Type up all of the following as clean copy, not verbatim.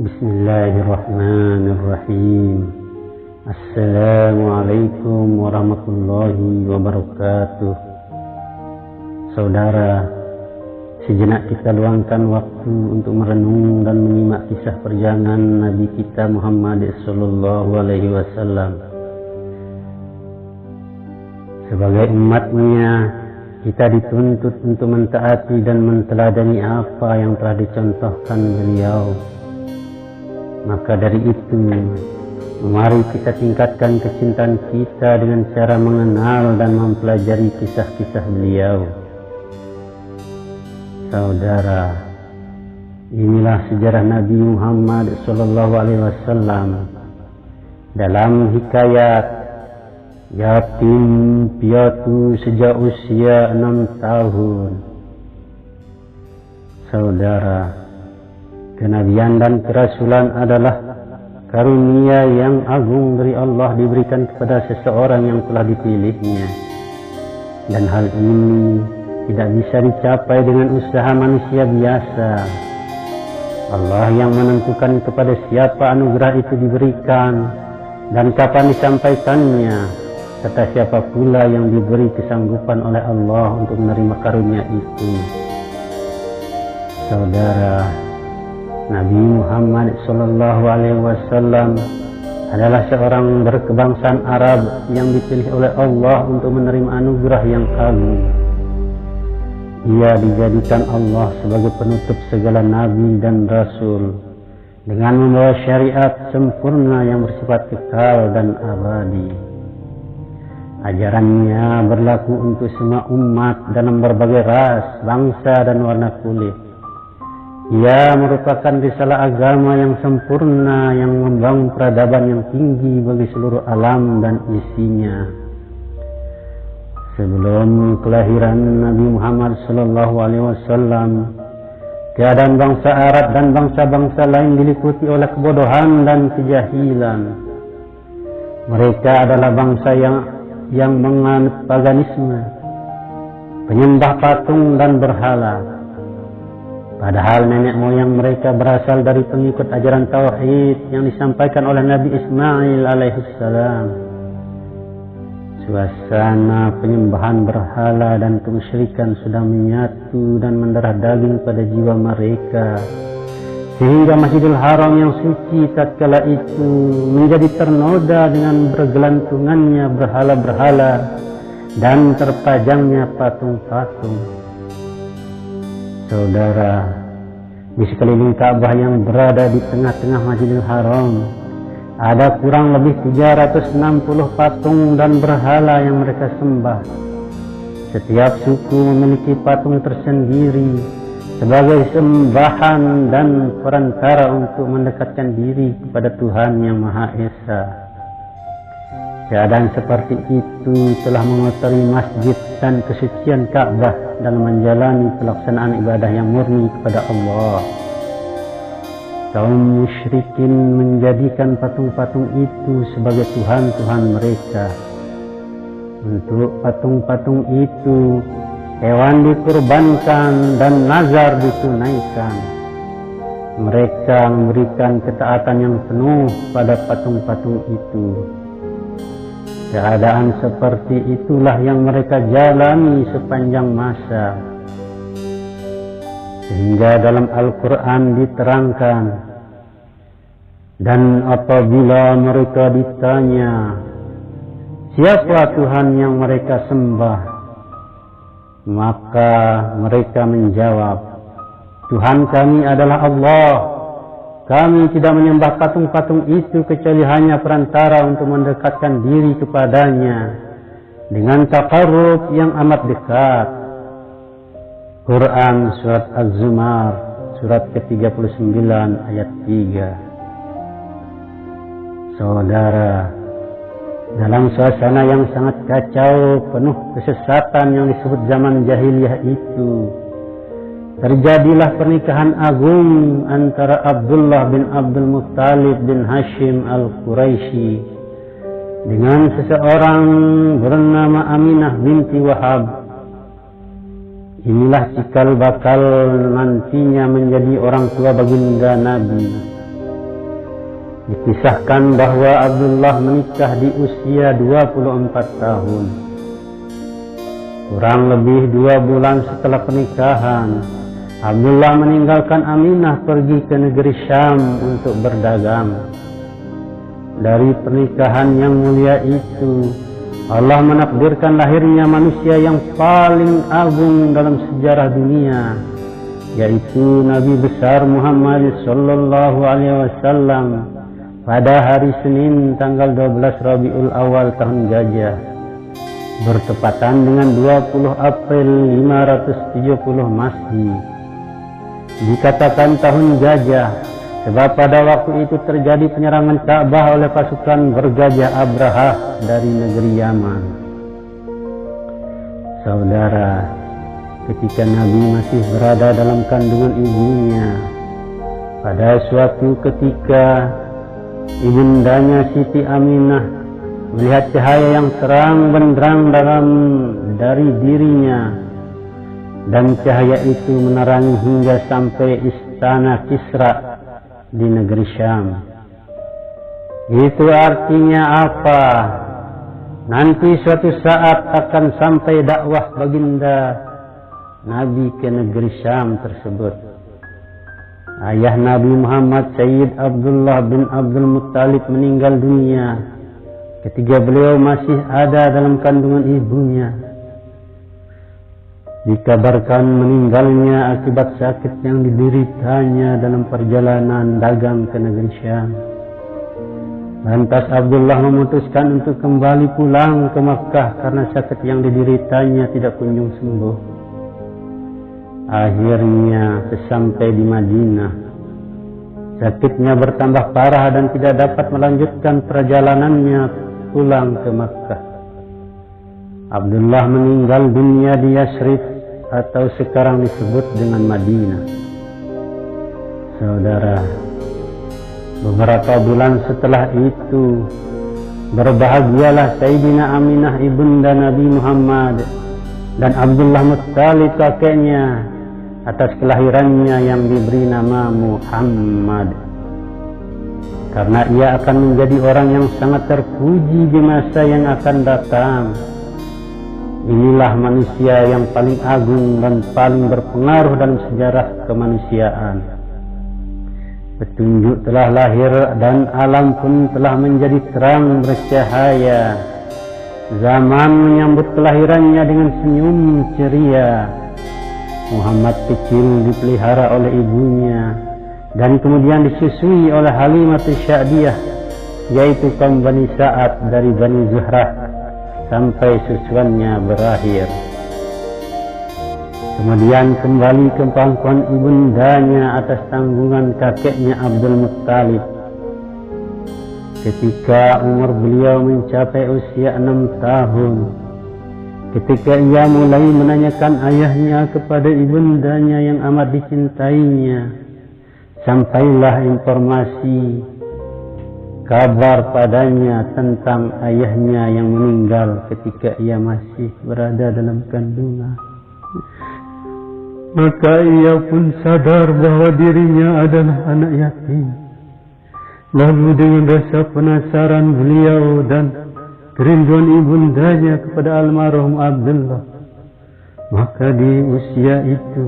Bismillahirrahmanirrahim. Assalamualaikum warahmatullahi wabarakatuh. Saudara, sejenak kita luangkan waktu untuk merenung dan menyimak kisah perjalanan Nabi kita Muhammad sallallahu alaihi wasallam. Sebagai umatnya, kita dituntut untuk mentaati dan menteladani apa yang telah dicontohkan beliau. Maka dari itu, mari kita tingkatkan kecintaan kita dengan cara mengenal dan mempelajari kisah-kisah beliau. Saudara, inilah sejarah Nabi Muhammad SAW. Dalam hikayat, yatim piatu sejak usia 6 tahun. Saudara, kenabian dan kerasulan adalah karunia yang agung dari Allah diberikan kepada seseorang yang telah dipilihnya. Dan hal ini tidak bisa dicapai dengan usaha manusia biasa. Allah yang menentukan kepada siapa anugerah itu diberikan dan kapan disampaikannya, serta siapa pula yang diberi kesanggupan oleh Allah untuk menerima karunia itu. Saudara, Nabi Muhammad SAW adalah seorang berkebangsaan Arab yang dipilih oleh Allah untuk menerima anugerah yang agung. Ia dijadikan Allah sebagai penutup segala nabi dan rasul dengan membawa syariat sempurna yang bersifat kekal dan abadi. Ajarannya berlaku untuk semua umat dalam berbagai ras, bangsa, dan warna kulit. Ia merupakan risalah agama yang sempurna yang membangun peradaban yang tinggi bagi seluruh alam dan isinya. Sebelum kelahiran Nabi Muhammad SAW, keadaan bangsa Arab dan bangsa-bangsa lain diliputi oleh kebodohan dan kejahilan. Mereka adalah bangsa yang menganut paganisme, penyembah patung dan berhala. Padahal nenek moyang mereka berasal dari pengikut ajaran tauhid yang disampaikan oleh Nabi Ismail alaihissalam. Suasana penyembahan berhala dan kemusyrikan sudah menyatu dan mendarah daging pada jiwa mereka, sehingga Masjidil Haram yang suci tatkala itu menjadi ternoda dengan bergelantungannya berhala-berhala dan terpajangnya patung-patung. Saudara, di sekeliling Ka'bah yang berada di tengah-tengah Masjidil Haram, ada kurang lebih 360 patung dan berhala yang mereka sembah. Setiap suku memiliki patung tersendiri sebagai sembahan dan perantara untuk mendekatkan diri kepada Tuhan yang Maha Esa. Keadaan seperti itu telah mengotori masjid dan kesucian Ka'bah dalam menjalani pelaksanaan ibadah yang murni kepada Allah. Kaum musyrikin menjadikan patung-patung itu sebagai Tuhan-Tuhan mereka. Untuk patung-patung itu, hewan dikurbankan dan nazar ditunaikan. Mereka memberikan ketaatan yang penuh pada patung-patung itu. Keadaan seperti itulah yang mereka jalani sepanjang masa. Sehingga dalam Al-Quran diterangkan, dan apabila mereka ditanya, siapa Tuhan yang mereka sembah? Maka mereka menjawab, Tuhan kami adalah Allah. Kami tidak menyembah patung-patung itu kecuali hanya perantara untuk mendekatkan diri kepadanya dengan taqarrub yang amat dekat. Quran Surat Az-Zumar Surat ke-39 ayat 3. Saudara, dalam suasana yang sangat kacau penuh kesesatan yang disebut zaman jahiliyah itu, terjadilah pernikahan agung antara Abdullah bin Abdul Muttalib bin Hashim al-Quraisy dengan seseorang bernama Aminah binti Wahab. Inilah cikal bakal nantinya menjadi orang tua baginda Nabi. Dikisahkan bahwa Abdullah menikah di usia 24 tahun. Kurang lebih 2 bulan setelah pernikahan, Abdullah meninggalkan Aminah pergi ke negeri Syam untuk berdagang. Dari pernikahan yang mulia itu, Allah menakdirkan lahirnya manusia yang paling agung dalam sejarah dunia, yaitu Nabi besar Muhammad sallallahu alaihi wasallam pada hari Senin tanggal 12 Rabiul Awal tahun Gajah, bertepatan dengan 20 April 570 Masehi. Dikatakan tahun Gajah sebab pada waktu itu terjadi penyerangan Ka'bah oleh pasukan bergajah Abrahah dari negeri Yaman. Saudara, ketika Nabi masih berada dalam kandungan ibunya, pada suatu ketika ibundanya Siti Aminah melihat cahaya yang terang benderang dari dirinya, dan cahaya itu menerangi hingga sampai istana Kisra di negeri Syam. Itu artinya apa? Nanti suatu saat akan sampai dakwah baginda Nabi ke negeri Syam tersebut. Ayah Nabi Muhammad Sayyid Abdullah bin Abdul Muttalib meninggal dunia ketika beliau masih ada dalam kandungan ibunya. Dikabarkan meninggalnya akibat sakit yang dideritanya dalam perjalanan dagang ke negeri Syam. Lantas Abdullah memutuskan untuk kembali pulang ke Makkah karena sakit yang dideritanya tidak kunjung sembuh. Akhirnya sesampai di Madinah, sakitnya bertambah parah dan tidak dapat melanjutkan perjalanannya pulang ke Makkah. Abdullah meninggal dunia di Yasrib atau sekarang disebut dengan Madinah. Saudara, beberapa bulan setelah itu, berbahagialah Sayyidina Aminah ibunda Nabi Muhammad dan Abdullah Muttalib kakeknya atas kelahirannya yang diberi nama Muhammad, karena ia akan menjadi orang yang sangat terpuji di masa yang akan datang. Inilah manusia yang paling agung dan paling berpengaruh dalam sejarah kemanusiaan. Petunjuk telah lahir dan alam pun telah menjadi terang bercahaya. Zaman menyambut kelahirannya dengan senyum ceria. Muhammad kecil dipelihara oleh ibunya dan kemudian disusui oleh Halimah Sya'diyah, yaitu kaum Bani Sa'ad dari Bani Zuhrah, sampai susuannya berakhir. Kemudian kembali ke pangkuan ibundanya atas tanggungan kakeknya Abdul Muttalib. Ketika umur beliau mencapai usia 6 tahun, ketika ia mulai menanyakan ayahnya kepada ibundanya yang amat dicintainya, sampailah informasi kabar padanya tentang ayahnya yang meninggal ketika ia masih berada dalam kandungan. Maka ia pun sadar bahwa dirinya adalah anak yatim. Lalu dengan rasa penasaran beliau dan kerinduan ibundanya kepada almarhum Abdullah, maka di usia itu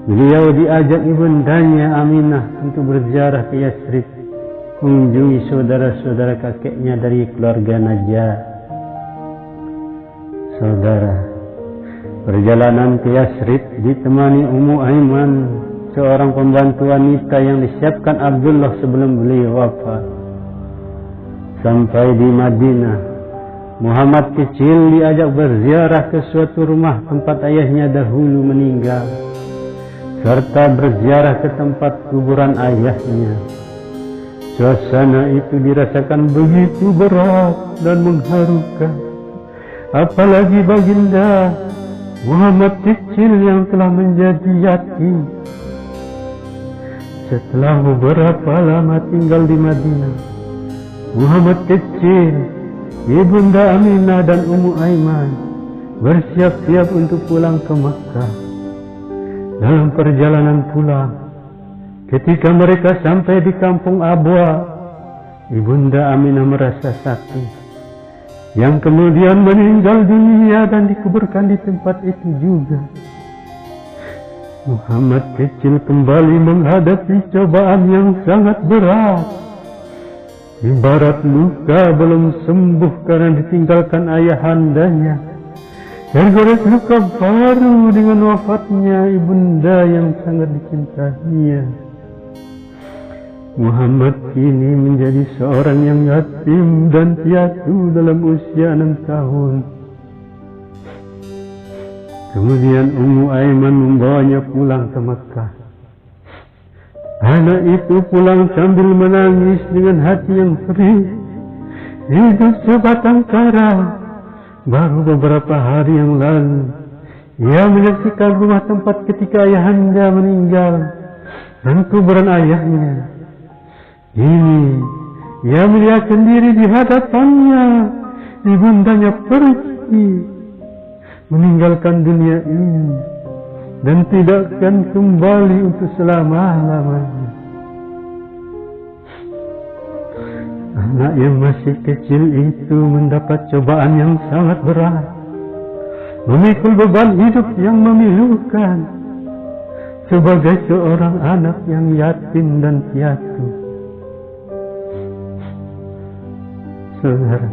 beliau diajak ibundanya Aminah untuk berziarah ke Yasrib, mengunjungi saudara-saudara kakeknya dari keluarga Najjar. Saudara, perjalanan ke Yasrib ditemani Ummu Aiman, seorang pembantu wanita yang disiapkan Abdullah sebelum beliau wafat. Sampai di Madinah, Muhammad kecil diajak berziarah ke suatu rumah tempat ayahnya dahulu meninggal, serta berziarah ke tempat kuburan ayahnya. Suasana itu dirasakan begitu berat dan mengharukan, apalagi baginda Muhammad kecil yang telah menjadi yatim. Setelah beberapa lama tinggal di Madinah, Muhammad kecil, ibunda Aminah dan Ummu Aiman bersiap-siap untuk pulang ke Makkah. Dalam perjalanan pulang, ketika mereka sampai di kampung Abwa, Ibunda Aminah merasa sakit, yang kemudian meninggal dunia dan dikuburkan di tempat itu juga. Muhammad kecil kembali menghadapi cobaan yang sangat berat. Ibarat luka belum sembuh karena ditinggalkan ayahandanya, tergores luka baru dengan wafatnya ibunda yang sangat dicintainya. Muhammad kini menjadi seorang yang yatim dan piatu dalam usia 6 tahun. Kemudian Ummu Aiman membawanya pulang ke Makkah. Anak itu pulang sambil menangis dengan hati yang perih. Hidup sebatang kara. Baru beberapa hari yang lalu, ia menyaksikan rumah tempat ketika ayahanda meninggal dan kuburan ayahnya. Ini, ia melihat sendiri di hadapannya, ibundanya pergi, meninggalkan dunia ini, dan tidak akan kembali untuk selama-lamanya. Anak yang masih kecil itu mendapat cobaan yang sangat berat, memikul beban hidup yang memilukan, sebagai seorang anak yang yatim dan piatu. Saudara,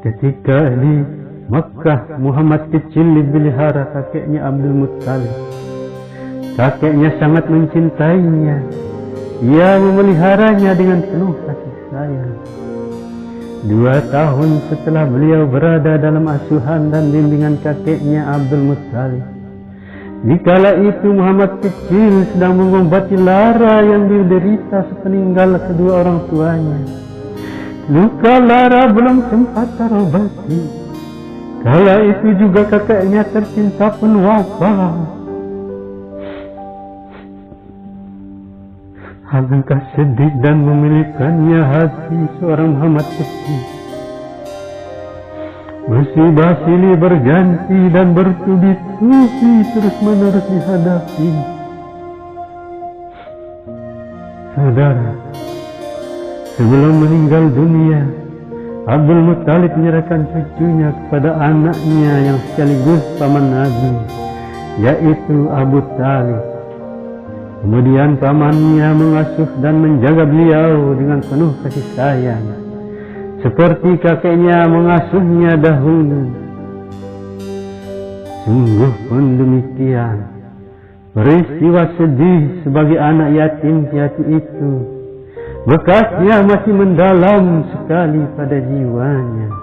ketika di Makkah, Muhammad kecil dipelihara kakeknya Abdul Muttalib. Kakeknya sangat mencintainya. Ia memeliharanya dengan penuh kasih sayang. 2 tahun setelah beliau berada dalam asuhan dan bimbingan kakeknya Abdul Muttalib, dikala itu Muhammad kecil sedang mengobati lara yang diderita sepeninggal kedua orang tuanya. Luka lara belum sempat terobati. Kala itu juga kakeknya tercinta pun wafat. Alangkah sedih dan memilikannya hati seorang Muhammad kecil. Musibah silih berganti dan bertubi-tubi terus-menerus dihadapi. Saudara, sebelum meninggal dunia, Abdul Muttalib menyerahkan cucunya kepada anaknya yang sekaligus paman Nabi, yaitu Abu Talib. Kemudian pamannya mengasuh dan menjaga beliau dengan penuh kasih sayang, seperti kakeknya mengasuhnya dahulu. Sungguh pun demikian, peristiwa sedih sebagai anak yatim piatu itu bekasnya masih mendalam sekali pada jiwanya.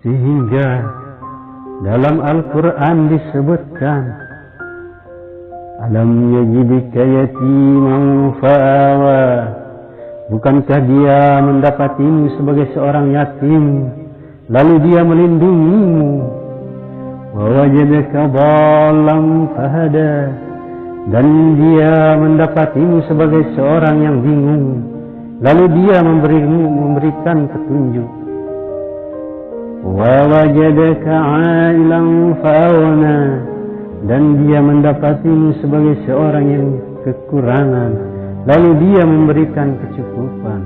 Sehingga dalam Al-Quran disebutkan, Alam yajidika yatiman fa'awa. Bukankah dia mendapatimu sebagai seorang yatim, lalu dia melindungimu. Wa wajadaka dhallan fahada. Dan dia mendapatimu sebagai seorang yang bingung, lalu dia memberikan petunjuk. Wa wajadaka 'ailan fa'awana. Dan dia mendapatimu sebagai seorang yang kekurangan, lalu dia memberikan kecukupan.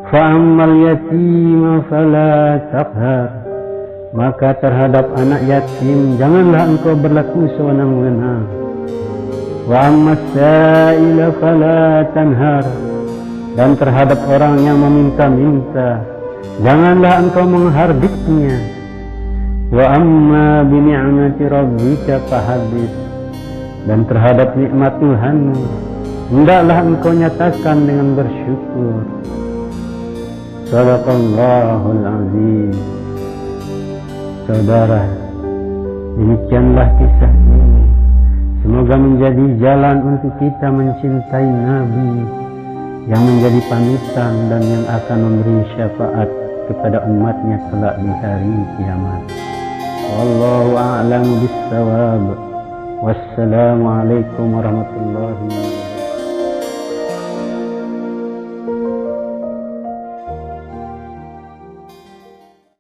Fa'ammal yatima fala taqhar. Maka terhadap anak yatim janganlah engkau berlaku sewenang-wenang. Wa ammas sa'ila fala tanhar. Dan terhadap orang yang meminta-minta janganlah engkau menghardiknya. Wa amma bi ni'mati rabbika fahaddits. Dan terhadap nikmat Tuhanmu hendaklah engkau nyatakan dengan bersyukur. Shadaqallahul azim. Saudara, demikianlah kisah ini. Semoga menjadi jalan untuk kita mencintai Nabi yang menjadi panutan dan yang akan memberi syafaat kepada umatnya kelak di hari kiamat. Wallahu a'lamu bis-shawab. Wassalamu alaikum warahmatullahi wabarakatuh.